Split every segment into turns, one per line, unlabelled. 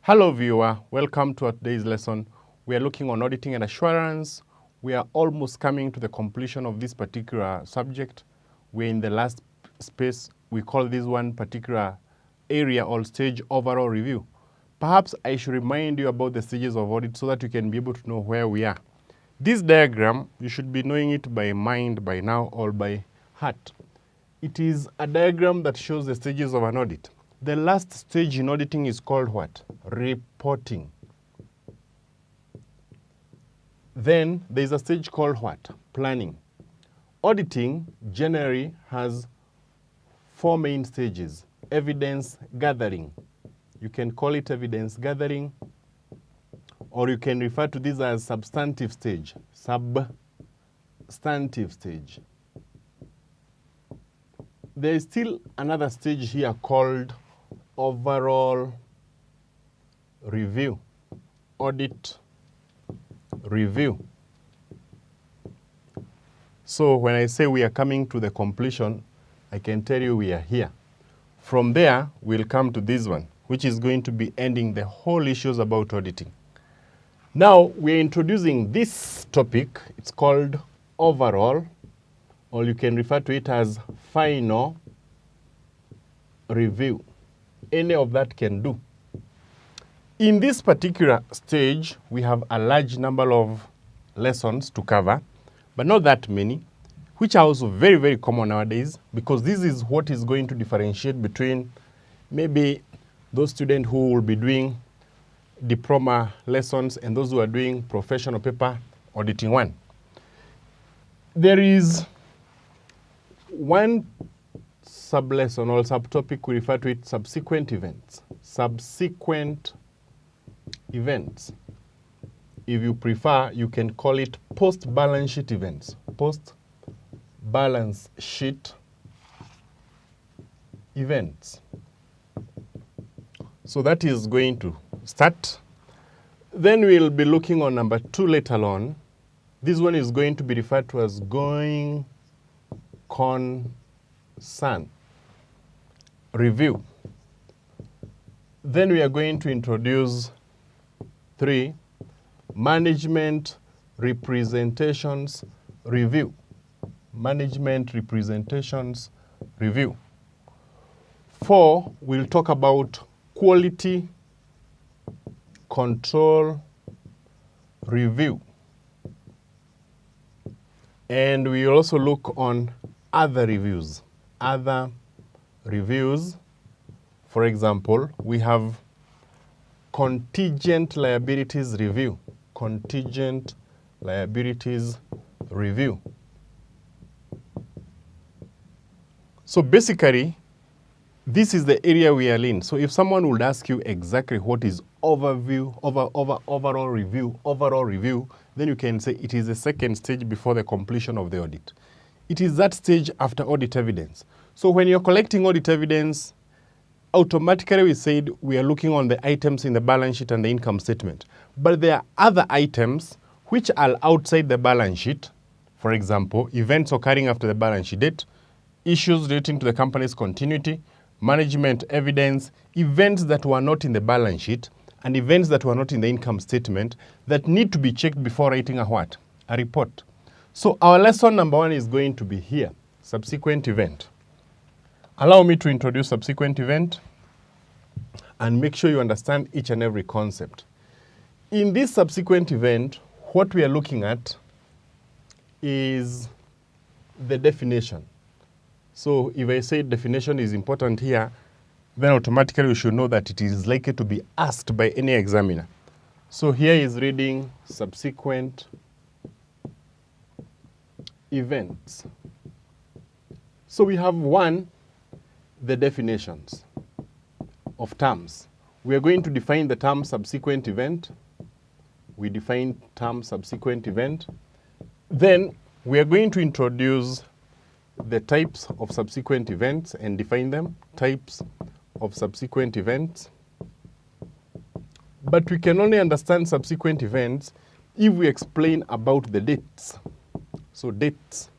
Hello viewer, welcome to today's lesson. We are looking on auditing and assurance. We are almost coming to the completion of this particular subject. We're in the last space. We call this one particular area or stage overall review. Perhaps I should remind you about the stages of audit so that you can be able to know where we are. This diagram, you should be knowing it by mind by now or by heart. It is a diagram that shows the stages of an audit. The last stage in auditing is called what? Reporting. Then there is a stage called what? Planning. Auditing generally has 4 main stages. Evidence gathering. You can call it evidence gathering, or you can refer to this as substantive stage. Substantive stage. There is still another stage here called overall review, audit review. So when I say we are coming to the completion, I can tell you we are here. From there, we'll come to this one, which is going to be ending the whole issues about auditing. Now, we're introducing this topic. It's called overall, or you can refer to it as final review. Any of that can do. In this particular stage, we have a large number of lessons to cover, but not that many, which are also very, very common nowadays, because this is what is going to differentiate between maybe those students who will be doing diploma lessons and those who are doing professional paper auditing 1. There is one sub-lesson or subtopic, we refer to it subsequent events. Subsequent events. If you prefer, you can call it post-balance sheet events. Post-balance sheet events. So that is going to start. Then we'll be looking on number 2 later on. This one is going to be referred to as going concern review. Then we are going to introduce 3, management representations review. Management representations review. 4, we'll talk about quality control review. And we also look on other reviews. Other reviews, for example, we have contingent liabilities review. Contingent liabilities review. So basically, this is the area we are in. So if someone would ask you exactly what is overall review, then you can say it is the second stage before the completion of the audit. It is that stage after audit evidence. So when you're collecting audit evidence, automatically we said we are looking on the items in the balance sheet and the income statement. But there are other items which are outside the balance sheet. For example, events occurring after the balance sheet date, issues relating to the company's continuity, management evidence, events that were not in the balance sheet, and events that were not in the income statement that need to be checked before writing a what? A report. So our lesson number 1 is going to be here, subsequent event. Allow me to introduce subsequent event and make sure you understand each and every concept. In this subsequent event, what we are looking at is the definition. So if I say definition is important here, then automatically we should know that it is likely to be asked by any examiner. So here is reading subsequent events. So we have 1, the definitions of terms. We are going to define the term subsequent event. We define term subsequent event. Then we are going to introduce the types of subsequent events and define them, types of subsequent events. But we can only understand subsequent events if we explain about the dates. So dates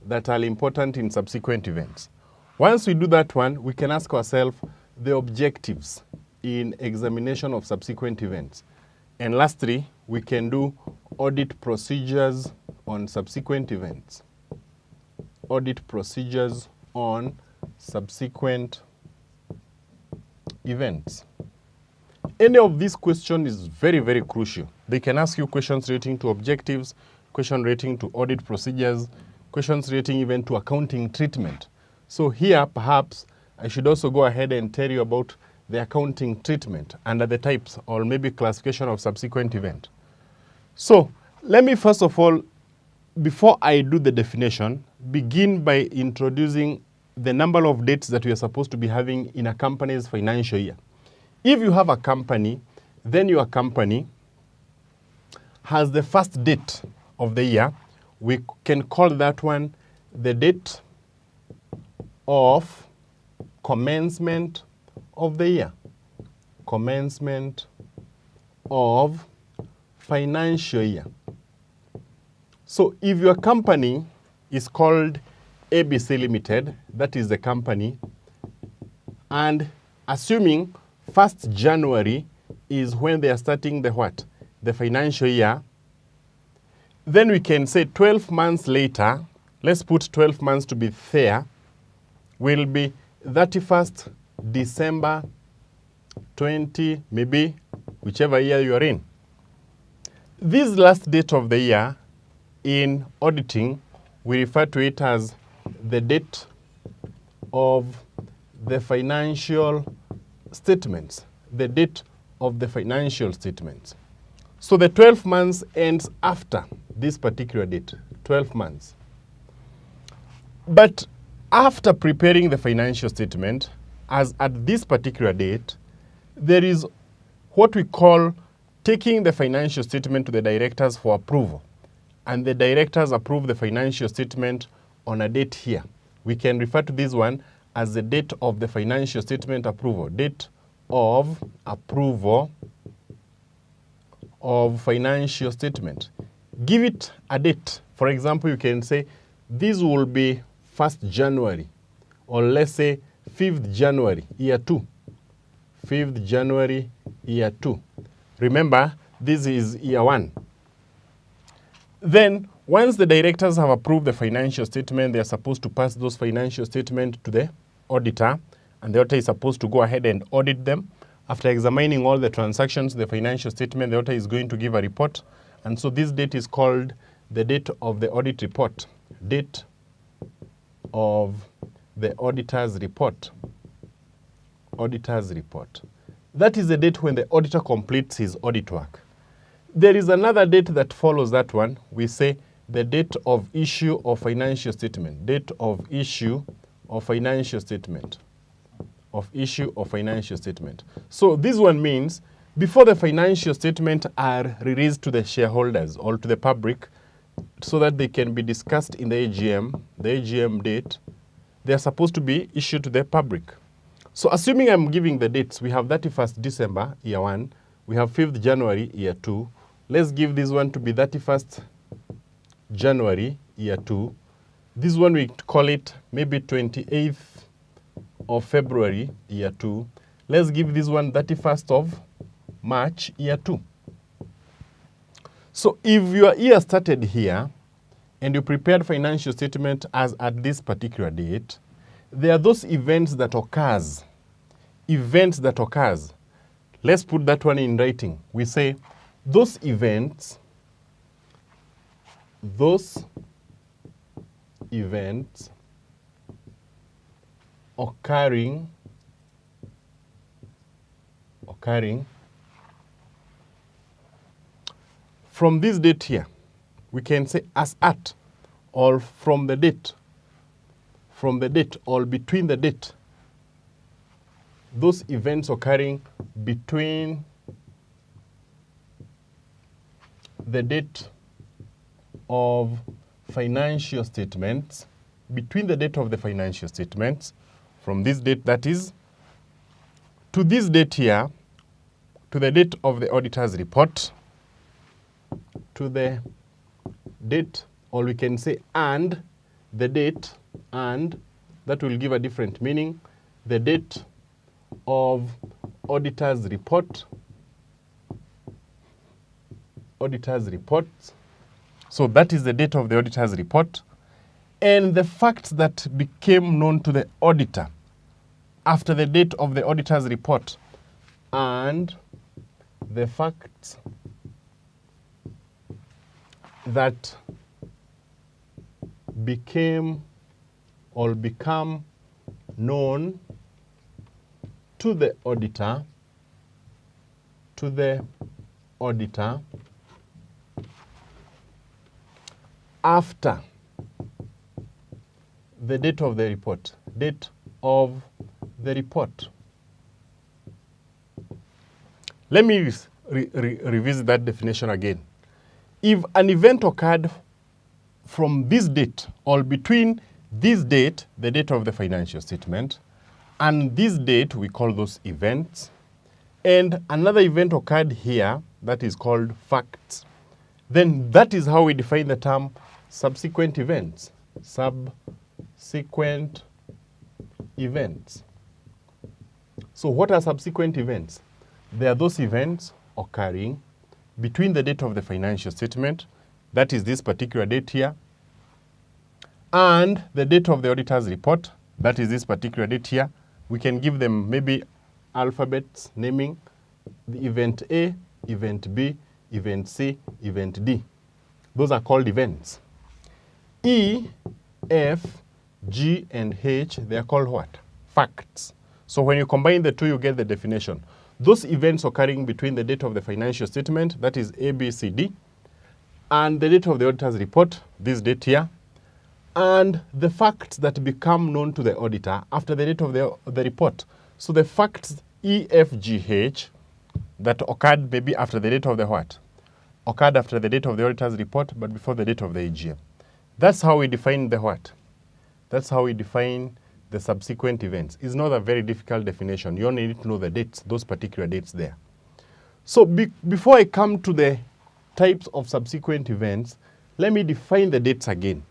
that are important in subsequent events. Once we do that one, we can ask ourselves the objectives in examination of subsequent events. And lastly, we can do audit procedures on subsequent events. Audit procedures on subsequent events. Any of these questions is very, very crucial. They can ask you questions relating to objectives, questions relating to audit procedures, questions relating even to accounting treatment. So here, perhaps, I should also go ahead and tell you about the accounting treatment under the types or maybe classification of subsequent event. So let me first of all, before I do the definition, begin by introducing the number of dates that we are supposed to be having in a company's financial year. If you have a company, then your company has the first date of the year. We can call that one the date of commencement of the year. Commencement of financial year. So if your company is called ABC Limited, that is the company, and assuming 1st January is when they are starting the what? The financial year, then we can say 12 months later, let's put 12 months to be fair, will be 31st December 20, maybe whichever year you are in. This last date of the year in auditing, we refer to it as the date of the financial statements. The date of the financial statements. So the 12 months ends after this particular date, 12 months. But after preparing the financial statement, as at this particular date, there is what we call taking the financial statement to the directors for approval. And the directors approve the financial statement on a date here. We can refer to this one as the date of the financial statement approval. Date of approval of financial statement. Give it a date. For example, you can say this will be 1st January, or let's say 5th January, year 2. 5th January, year 2. Remember, this is year 1. Then, once the directors have approved the financial statement, they are supposed to pass those financial statements to the auditor, and the auditor is supposed to go ahead and audit them. After examining all the transactions, the financial statement, the auditor is going to give a report. And so this date is called the date of the audit report. Date of the auditor's report. Auditor's report. That is the date when the auditor completes his audit work. There is another date that follows that one. We say the date of issue of financial statement. Date of issue of financial statement. Of issue of financial statement. So this one means before the financial statement are released to the shareholders or to the public so that they can be discussed in the AGM date, they are supposed to be issued to the public. So assuming I'm giving the dates, we have 31st December, year 1. We have 5th January, year 2. Let's give this one to be 31st January, year 2. This one we call it maybe 28th of February, year 2. Let's give this one 31st of March, year 2. So if your year started here and you prepared financial statement as at this particular date, there are those events that occurs. Events that occurs. Let's put that one in writing. We say those events occurring from this date here. We can say as at or from the date or between the date. Those events occurring between the date of financial statements, between the date of the financial statements, from this date that is, to this date here, to the date of the auditor's report, to the date, or we can say and the date and that will give a different meaning. The date of auditor's report. Auditor's report. So that is the date of the auditor's report. And the facts that became known to the auditor after the date of the auditor's report, and the facts that became or become known to the auditor, after the date of the report. Date of the report. Let me revisit that definition again. If an event occurred from this date or between this date, the date of the financial statement, and this date, we call those events, and another event occurred here that is called facts, then that is how we define the term subsequent events. Subsequent events. So what are subsequent events? They are those events occurring between the date of the financial statement, that is this particular date here, and the date of the auditor's report, that is this particular date here. We can give them maybe alphabets naming the event A, event B, event C, event D. Those are called events. E, F, G, and H, they are called what? Facts. So when you combine the two, you get the definition. Those events occurring between the date of the financial statement, that is A, B, C, D, and the date of the auditor's report, this date here, and the facts that become known to the auditor after the date of the report. So the facts E, F, G, H that occurred maybe after the date of the what? Occurred after the date of the auditor's report, but before the date of the AGM. That's how we define the what? That's how we define the subsequent events. It's not a very difficult definition. You only need to know the dates, those particular dates there. So before I come to the types of subsequent events, let me define the dates again.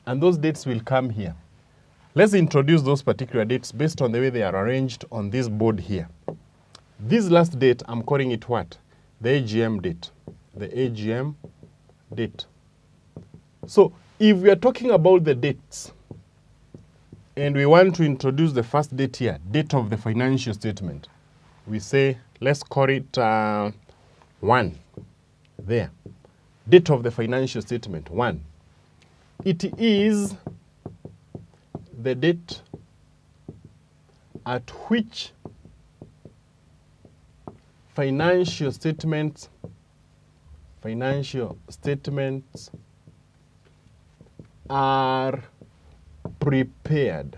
And those dates will come here. Let's introduce those particular dates based on the way they are arranged on this board here. This last date, I'm calling it what? The AGM date. The AGM date. So if we are talking about the dates, and we want to introduce the first date here, date of the financial statement, we say, let's call it 1. There. Date of the financial statement, 1. It is the date at which financial statements are prepared.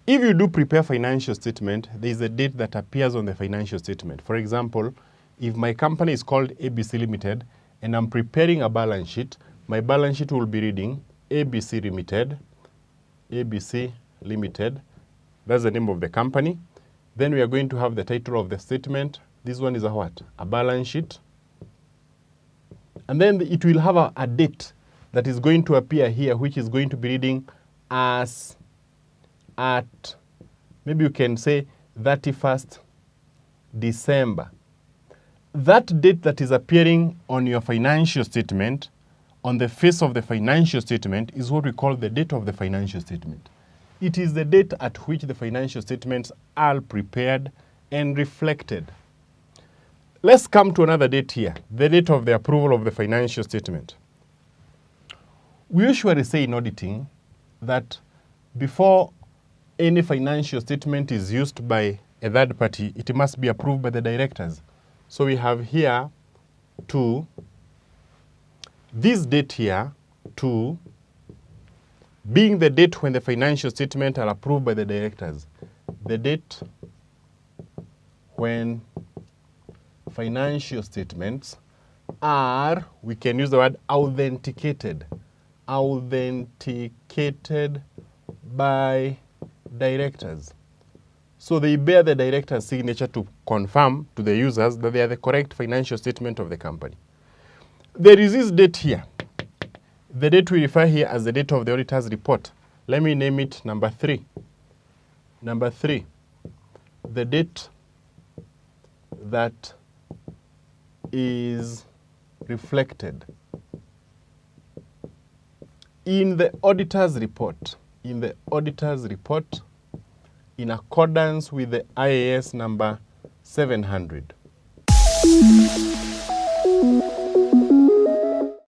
If you do prepare financial statement, there is a date that appears on the financial statement. For example, if my company is called ABC Limited and I'm preparing a balance sheet, my balance sheet will be reading ABC Limited. ABC Limited. That's the name of the company. Then we are going to have the title of the statement. This one is a what? A balance sheet. And then it will have a date that is going to appear here, which is going to be reading as at, maybe you can say 31st December. That date that is appearing on your financial statement, on the face of the financial statement, is what we call the date of the financial statement. It is the date at which the financial statements are prepared and reflected. Let's come to another date here, the date of the approval of the financial statement. We usually say in auditing that before any financial statement is used by a third party, it must be approved by the directors. So we have here 2, this date here, 2, being the date when the financial statements are approved by the directors. The date when financial statements are, we can use the word authenticated. Authenticated by directors. So they bear the director's signature to confirm to the users that they are the correct financial statement of the company. There is this date here. The date we refer here as the date of the auditor's report. Let me name it number 3. Number 3, the date that is reflected in the auditor's report. In the auditor's report, in accordance with the IAS number 700.